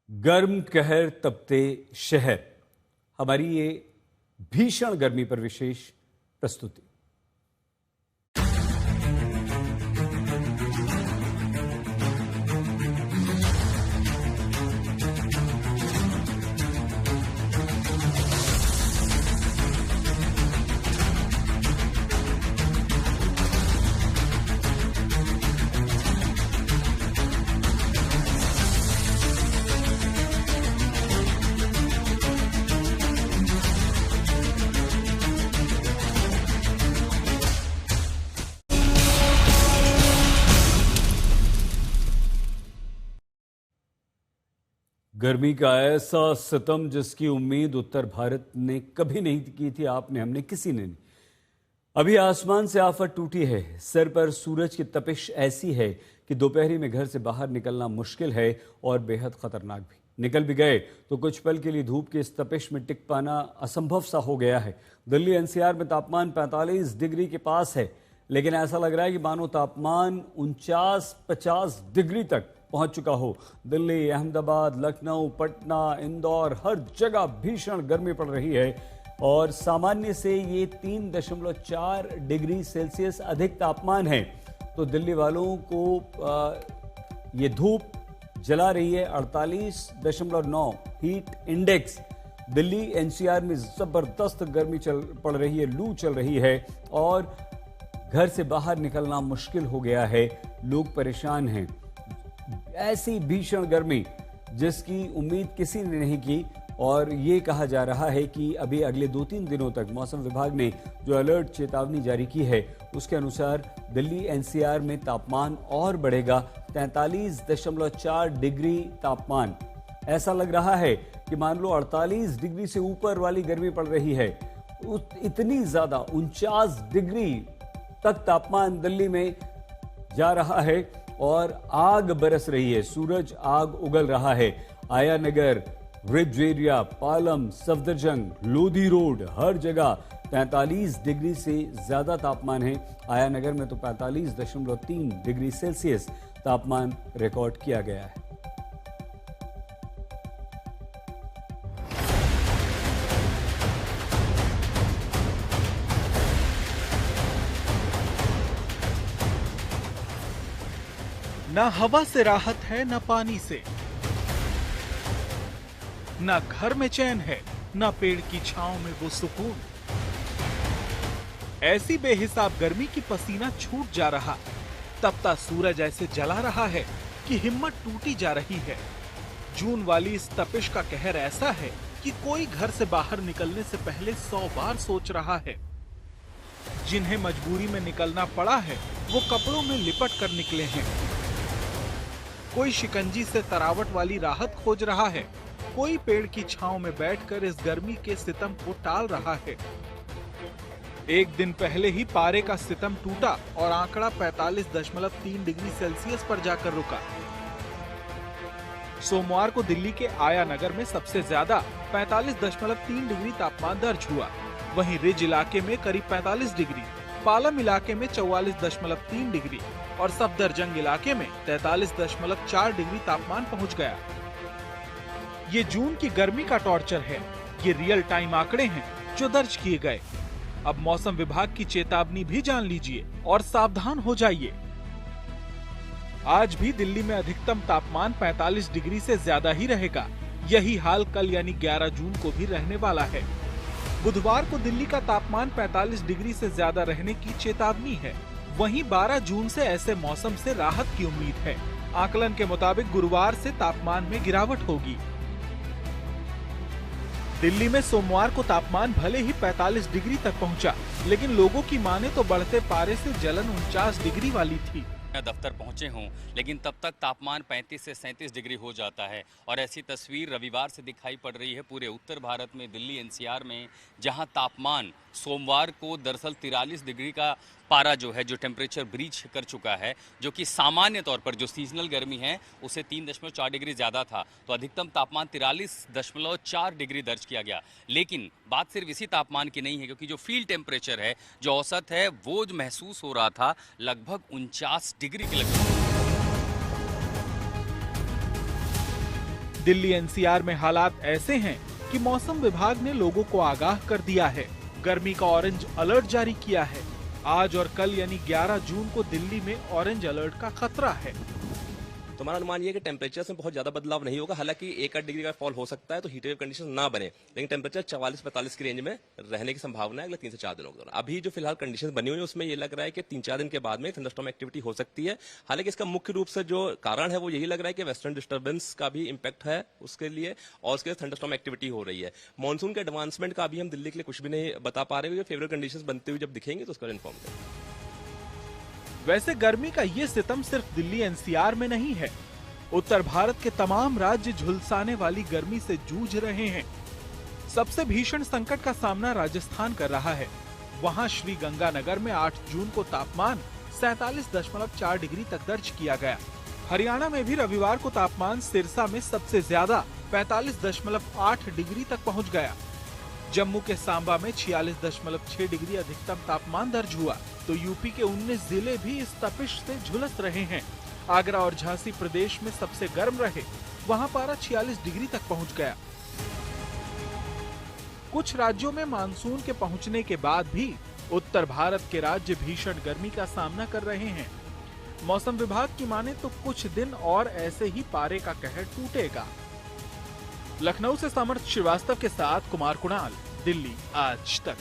गर्म कहर तपते शहर, हमारी ये भीषण गर्मी पर विशेष प्रस्तुति। गर्मी का ऐसा सितम जिसकी उम्मीद उत्तर भारत ने कभी नहीं की थी, आपने हमने किसी ने नहीं। अभी आसमान से आफत टूटी है, सर पर सूरज की तपिश ऐसी है कि दोपहरी में घर से बाहर निकलना मुश्किल है और बेहद खतरनाक भी। निकल भी गए तो कुछ पल के लिए धूप की इस तपिश में टिक पाना असंभव सा हो गया है। दिल्ली एनसीआर में तापमान 45 डिग्री के पास है, लेकिन ऐसा लग रहा है कि मानो तापमान 49-50 डिग्री तक पहुंच चुका हो। दिल्ली, अहमदाबाद, लखनऊ, पटना, इंदौर, हर जगह भीषण गर्मी पड़ रही है और सामान्य से ये 3.4 डिग्री सेल्सियस अधिक तापमान है। तो दिल्ली वालों को ये धूप जला रही है। 48.9 हीट इंडेक्स। दिल्ली एनसीआर में जबरदस्त गर्मी पड़ रही है, लू चल रही है और घर से बाहर निकलना मुश्किल हो गया है। लोग परेशान हैं। ऐसी भीषण गर्मी जिसकी उम्मीद किसी ने नहीं की और ये कहा जा रहा है कि अभी अगले 2-3 दिनों तक मौसम विभाग ने जो अलर्ट चेतावनी जारी की है उसके अनुसार दिल्ली एनसीआर में तापमान और बढ़ेगा। 43.4 डिग्री तापमान। ऐसा लग रहा है कि मान लो 48 डिग्री से ऊपर वाली गर्मी पड़ रही है। इतनी ज्यादा 49 डिग्री तक तापमान दिल्ली में जा रहा है और आग बरस रही है। सूरज आग उगल रहा है। Aya Nagar, ridge area, Palam, Safdarjung, Lodhi road, हर जगह 43 डिग्री से ज्यादा तापमान है। आया नगर में तो 45.3 डिग्री सेल्सियस तापमान रिकॉर्ड किया गया है। ना हवा से राहत है, ना पानी से, ना घर में चैन है, ना पेड़ की छांव में वो सुकून। ऐसी बेहिसाब गर्मी की पसीना छूट जा रहा, तपता सूरज ऐसे जला रहा है कि हिम्मत टूटी जा रही है। जून वाली इस तपिश का कहर ऐसा है कि कोई घर से बाहर निकलने से पहले 100 बार सोच रहा है। जिन्हें मजबूरी में निकलना पड़ा है वो कपड़ों में लिपट कर निकले हैं। कोई शिकंजी से तरावट वाली राहत खोज रहा है, कोई पेड़ की छांव में बैठकर इस गर्मी के सितम को टाल रहा है। एक दिन पहले ही पारे का सितम टूटा और आंकड़ा 45.3 डिग्री सेल्सियस पर जाकर रुका। सोमवार को दिल्ली के आया नगर में सबसे ज्यादा 45.3 डिग्री तापमान दर्ज हुआ। वहीं रिज इलाके में करीब 45 डिग्री, पालम इलाके में 44.3 डिग्री और सफदरजंग इलाके में 43.4 डिग्री तापमान पहुंच गया। ये जून की गर्मी का टॉर्चर है। ये रियल टाइम आंकड़े हैं जो दर्ज किए गए। अब मौसम विभाग की चेतावनी भी जान लीजिए और सावधान हो जाइए। आज भी दिल्ली में अधिकतम तापमान 45 डिग्री से ज्यादा ही रहेगा। यही हाल कल यानी 11 जून को भी रहने वाला है। बुधवार को दिल्ली का तापमान 45 डिग्री से ज्यादा रहने की चेतावनी है। वहीं 12 जून से ऐसे मौसम से राहत की उम्मीद है। आकलन के मुताबिक गुरुवार से तापमान में गिरावट होगी। दिल्ली में सोमवार को तापमान भले ही 45 डिग्री तक पहुंचा, लेकिन लोगों की माने तो बढ़ते पारे से जलन 49 डिग्री वाली थी। दफ्तर पहुंचे हूं, लेकिन तब तक तापमान 35 से 37 डिग्री हो जाता है और ऐसी तस्वीर रविवार से दिखाई पड़ रही है पूरे उत्तर भारत में। दिल्ली एनसीआर में जहां तापमान सोमवार को दरअसल 43 डिग्री का पारा जो है, जो टेम्परेचर ब्रीच कर चुका है, जो कि सामान्य तौर पर जो सीजनल गर्मी है उसे 3.4 डिग्री ज़्यादा था। तो अधिकतम तापमान 43.4 डिग्री दर्ज किया गया। लेकिन बात सिर्फ इसी तापमान की नहीं है, क्योंकि जो फील्ड टेम्परेचर है, जो औसत है, वो जो महसूस हो रहा था लगभग 49 डिग्री के लगभग। दिल्ली एनसीआर में हालात ऐसे हैं कि मौसम विभाग ने लोगों को आगाह कर दिया है। गर्मी का ऑरेंज अलर्ट जारी किया है। आज और कल यानी 11 जून को दिल्ली में ऑरेंज अलर्ट का खतरा है। तो हमारा अनुमान ये है कि टेम्परेचर में बहुत ज्यादा बदलाव नहीं होगा। हालांकि 1-8 डिग्री का फॉल हो सकता है, तो हीट वेव कंडीशन ना बने, लेकिन टेम्परेचर 44-45 की रेंज में रहने की संभावना है अगले 3 से 4 दिनों के दौरान। अभी जो फिलहाल कंडीशन बनी हुई है उसमें ये लग रहा है कि 3-4 दिन के बाद में थंडरस्टॉर्म एक्टिविटी हो सकती है। हालांकि इसका मुख्य रूप से जो कारण है वो यही लग रहा है कि वेस्टर्न डिस्टर्बेंस का भी इम्पैक्ट है उसके लिए, और उसके लिए थंडरस्टॉर्म एक्टिविटी हो रही है। मानसून के एडवांसमेंट का अभी हम दिल्ली के लिए कुछ भी नहीं बता पा रहे हैं। फेवरेबल कंडीशन बनते हुए जब दिखेंगे तो उसका इन्फॉर्म करेंगे। वैसे गर्मी का ये सितम सिर्फ दिल्ली एनसीआर में नहीं है। उत्तर भारत के तमाम राज्य झुलसाने वाली गर्मी से जूझ रहे हैं। सबसे भीषण संकट का सामना राजस्थान कर रहा है। वहां श्री गंगानगर में 8 जून को तापमान 47.4 डिग्री तक दर्ज किया गया। हरियाणा में भी रविवार को तापमान सिरसा में सबसे ज्यादा 45.8 डिग्री तक पहुंच गया। जम्मू के सांबा में 46.6 डिग्री अधिकतम तापमान दर्ज हुआ। तो यूपी के 19 जिले भी इस तपिश से झुलस रहे हैं। आगरा और झांसी प्रदेश में सबसे गर्म रहे, वहां पारा 46 डिग्री तक पहुंच गया। कुछ राज्यों में मानसून के पहुंचने के बाद भी उत्तर भारत के राज्य भीषण गर्मी का सामना कर रहे हैं। मौसम विभाग की माने तो कुछ दिन और ऐसे ही पारे का कहर टूटेगा। लखनऊ से समर्थ श्रीवास्तव के साथ कुमार कुणाल, दिल्ली आज तक।